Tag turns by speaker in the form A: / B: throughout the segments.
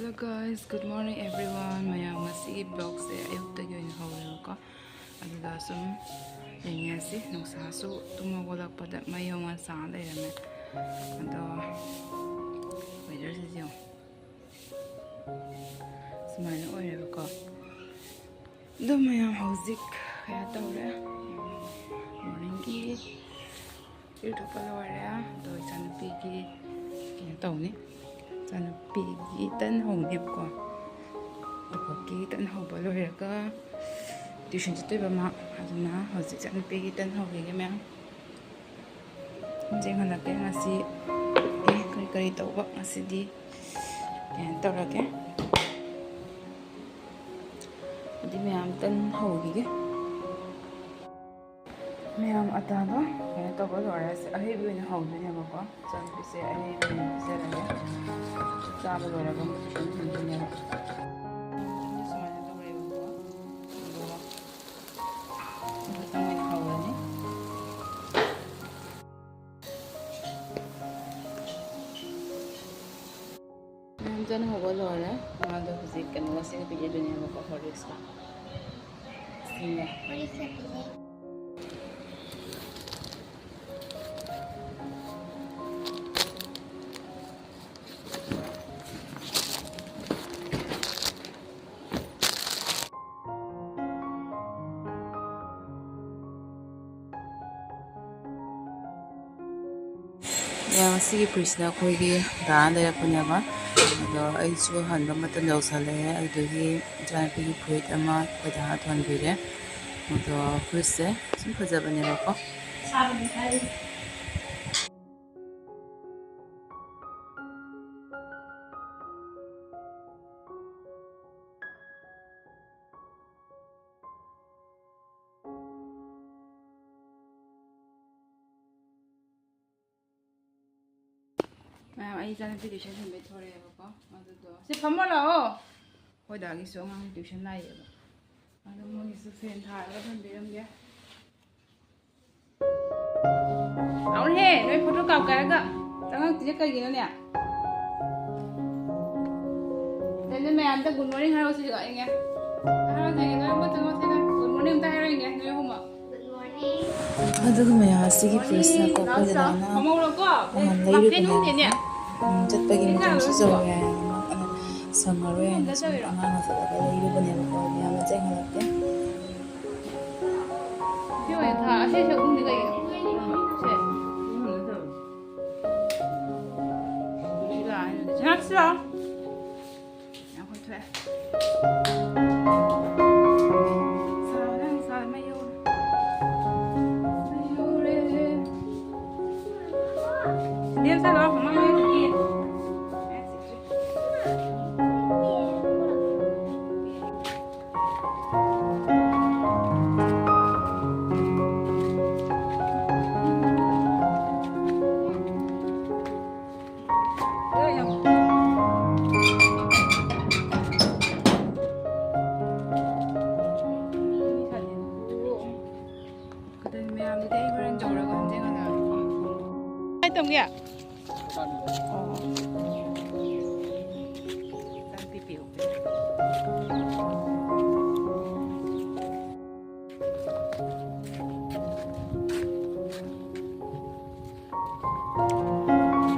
A: Hello guys, good morning everyone. Mayam ngasi vlog se ayuktagi oina hawreko. Aduda sum yengasi nungsa su tumawalakpada mayam nga sa leirame. Ado weather se jong. Sumana oireko. Do mayam hauzik kaya tawre. Morning ki YouTube palawara do isan pigi kaya tawni. Sana pigi tan hong nip ko. Pagi tan hong balo ya ka. Tuition tu ba ma aduna hozi sana pigi tan hong ge me. Jeng hana ke ngasi kari kari tau ba ngasi di. Yan tau ra ke. Di me am tan hong ge. Me am ata ba. Yan tau ba lo ra se ahi bi ne hong ne ba ko. San pi se ahi bi ne se ra ne. Sabe agora vamos continuar. Nandiyan ho ba Laura? Mga dahuzik ka na kasi napigyan doon yung makahoris ka. Sige. Masih prisna koigi daan daya punya ba ado ai chu han ba matan lo sale ai do hi jan pi fruit ama pada thon bire ado fruit se sim khaja bane ba ko ai jana pi tuition hin be thore ba ko ado do se phamala o hoda gi so ngang tuition lai ba ado mo gi su fen thar ga than biram ge aun he noi photo kap ka ga tangang tije ka gi ne then me anta good morning haro si ga inge haro jenge noi mo tango se good morning ta haro inge noi huma good morning ado ga me asigi prisna ko ko da na amolo ko ma nei ꯆꯠꯄꯒꯤ ꯃꯇꯝꯁꯨ ꯌꯧꯔꯦ ꯁꯪꯉꯔꯣꯏ ꯍꯥꯏꯅ ꯁꯨꯝ ꯑꯉꯥꯡꯅ ꯆꯠꯂꯒ ꯂꯩꯔꯨꯕꯅꯦꯕꯀꯣ ꯌꯥꯝꯅ ꯆꯦꯟꯈꯠꯂꯛꯇꯦ ꯁꯤ ꯑꯣꯏꯅ ꯊꯥ ꯑꯁꯤꯁꯦ ꯎꯝꯗꯤ ꯀꯩꯒꯤꯅꯣ ꯁꯦ 우리가 아는데 지났어 그냥 건투해 냄새 나 엄마 해줄게 tổng kìa đang tí biểu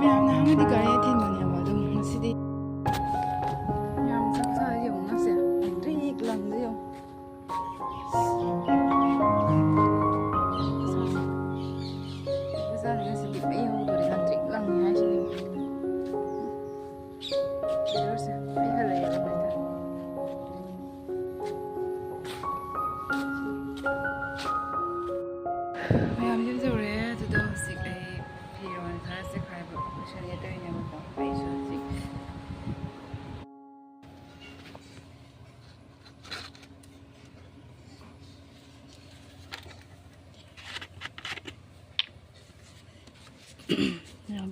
A: mèo nào đi cái thì mà nhà vào đông xí đi mèo sao sao dùng nó sẽ rất lần đấy không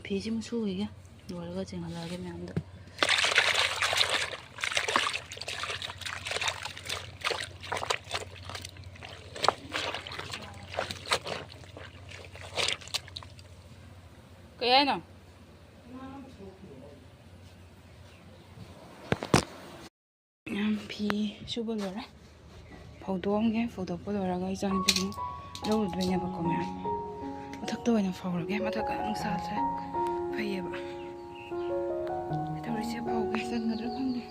A: 피 좀 수이게 놀고 쟁하게 면도 그래 너 ꯐꯤ ꯁꯨꯕ ꯂꯣꯏꯔꯦ ꯐꯧꯗꯣꯛꯑꯝꯒꯦ ꯐꯧꯗꯣꯛꯄ ꯂꯣꯏꯔꯒ ꯏꯆꯥꯅꯨꯄꯤꯗꯨ ꯂꯧꯔꯨꯗꯣꯏꯅꯦꯕꯀꯣ ꯃꯌꯥꯝ ꯃꯊꯛꯇ ꯑꯣꯏꯅ ꯐꯧꯔꯒꯦ ꯃꯊꯛꯀ ꯅꯨꯡꯁꯥꯁꯦ ꯐꯩꯌꯦꯕ ꯇꯧꯔꯤꯁꯦ ꯐꯧꯒꯦ ꯆꯟꯒꯗ꯭ꯔꯥ ꯈꯪꯗꯦ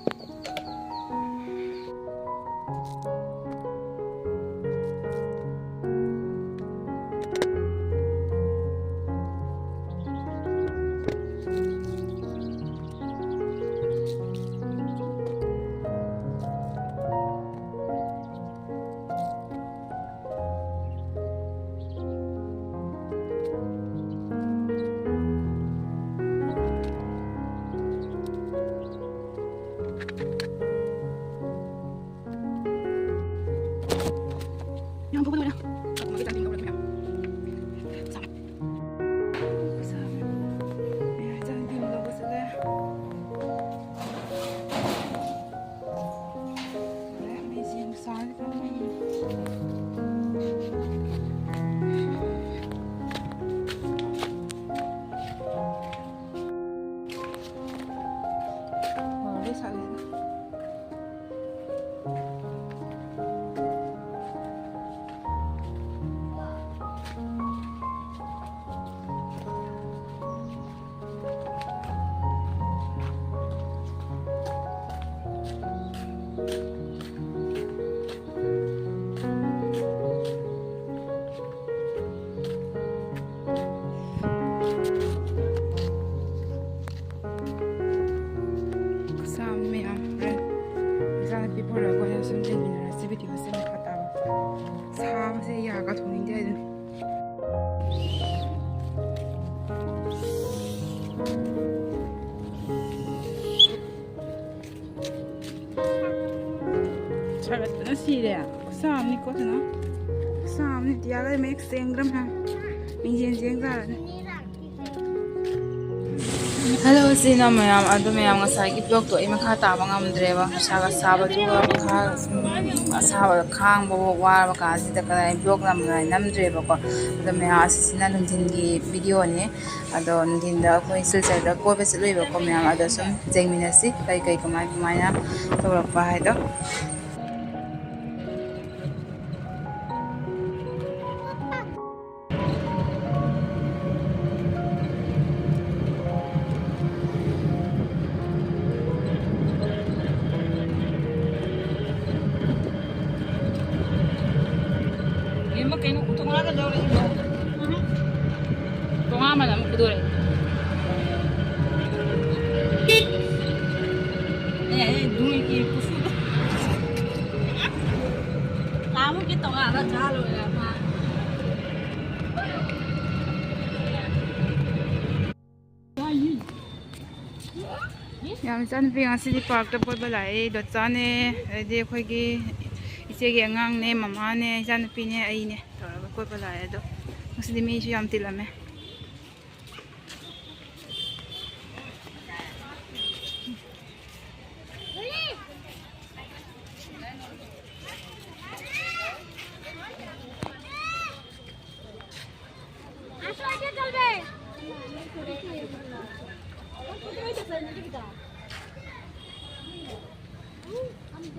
A: Yang bukan mana? Aku mau kita tinggal berapa? Sama. Sama. Ya, jangan tinggal berapa saja. Boleh mesin besar kan ini. Boleh sekali. 야가 돈인데 잘했다 시래야 싸움니 거잖아 싸움니 디아가 맥생 그럼 하 민진진 잘하네 Hello, sina mayam. Ado mayam ngasai blog to ima kha ta bangam dreba saga saba juga kha saba khang bo war ka si ta ka blog nam nam dreba ko ado mayam asina nungtin gi video ne ado nungtin da ko isul sai da ko bes loi ko mayam ado sum jengminasi kai kai kamai kamaya to pa hai do Kayaknya untung aja jauh lagi. Tunggu aman lah, mau kedua. Dua ini pusing. Kamu kita nggak ada jalan ya, Pak. Yang sana pergi ngasih di park tempat balai, dot sana, dia pergi. 이제게 안강네 마마네 잔피네 아이네 돌아가 꼴발아야도 무슨 미시 암틸라메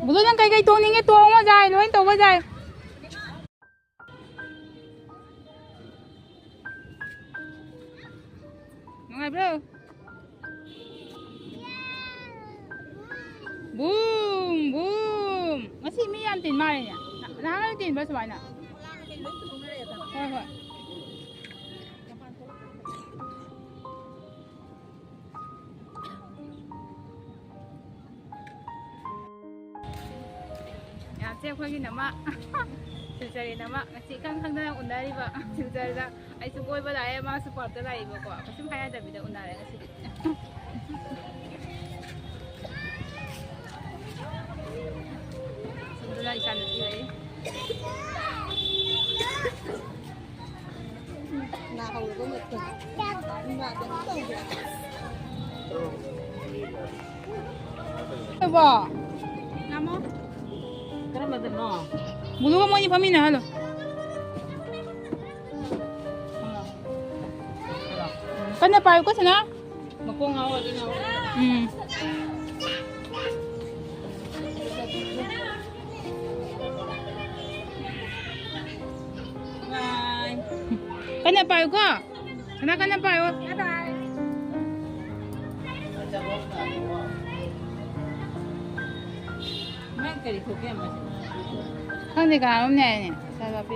A: Bulu nang kay tuning ito mo dai, loin to ba dai? Mga bro. Boom, boom. Masih mi yan tin mare niya. Nangal tin ba sa na? Hoy hoy. 제 거기 남아 실제리 남아 같이 깡깡당 온다리바 실제다 아이스 보이바 나에 마스 포트 라이브 거 같이 봐야 됩니다 온다래 같이 손들라 이산을 뛰어요 나 하고 너무 예뻐 봐 나무 Kenapa benar? Bulu kamu ni pamina halo. Kan na payo ko sana? Makungawa din ako. पायोको कना पायो
B: मैं करी थोके हम
A: खंदे काम ने साबा पे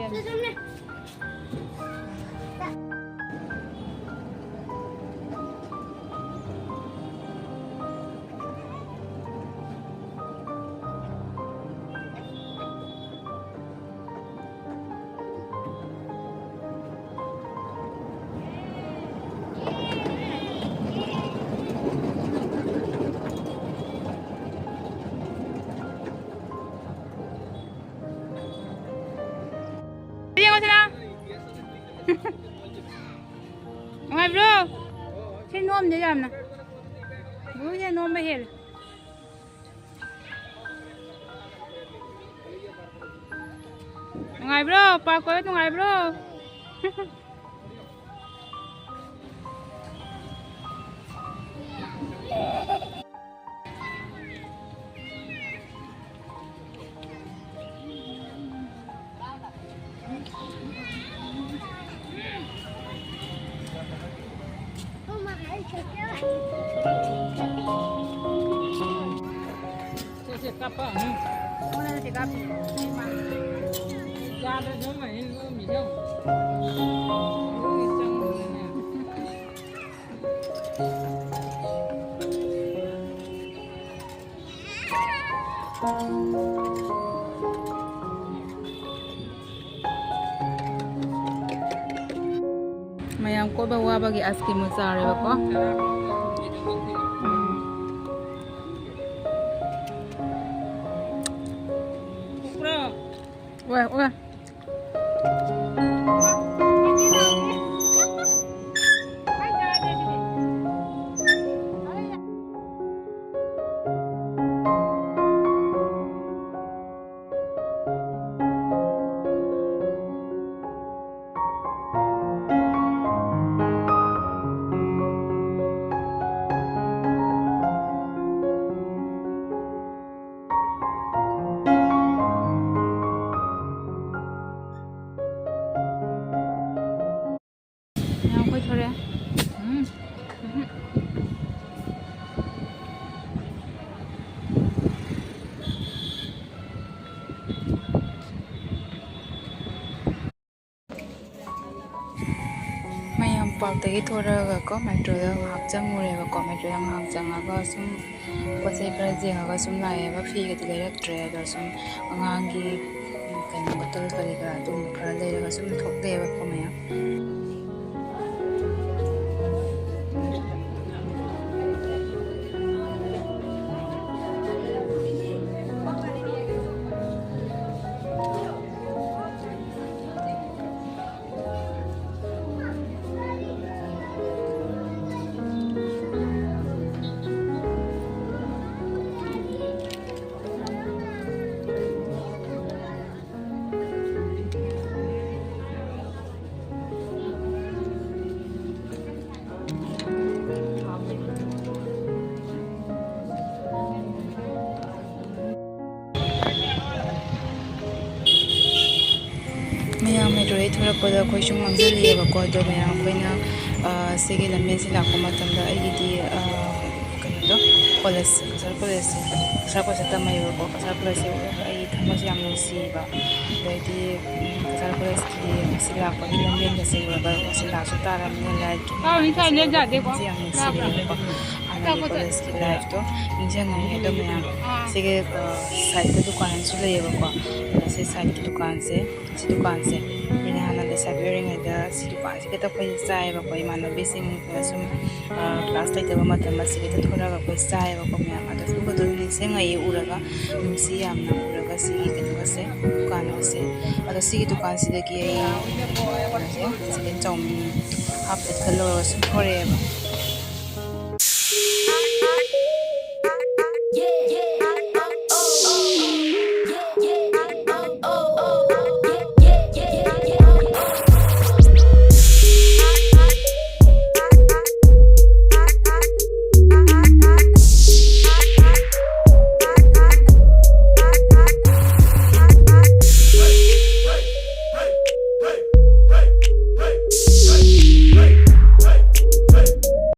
A: Đi ngồi nào. Ngồi bro. Cái nôm để làm nè. Bố cái nôm bây giờ. Ngồi bro, park ko ngồi bro.
B: sẽ cặp á
A: Hôm nay thì gặp
B: ra đây giống mày mình không
A: mayam ko ba wa bagi aski mo sare ba ko Wah. Thôi mayam park tagi thoraga ko metro da ngak changure ba ko metro da ngak changaga sum pasai kara jenga sum lae ba fi ga tilerak tre da sum angangi kan botol kali kara tum kara le ga sum thok de ba ko mayam mayam metro e thora ko da khoi chung mang jali ba ko do mayam koina sege lamme se la ko matam da ai di kan do college sar ko ta mai ko sar ko se ai thama se am no si ba dai di sar ko ki se la ko di lamme da se ba se la su ta ra me la ki
B: ni sai le ja de ko
A: se am si ba ana ko ki live to inja ngai do mayam sege site dukan su le ba ko से side की दुकान से मैंने हाना ले side दा सी दुकान से केता कोई चाय बा कोई मानो बेसिंग सुम क्लास लाइट बा मतम से केता थोड़ा का कोई चाय बा को मैं आदा सुको तो नि से ngai उरगा नुसी यामना उरगा सी केता से दुकान से अदा सी की दुकान से की आई से चाउमीन हाफ प्लेट खलो सुम थोड़े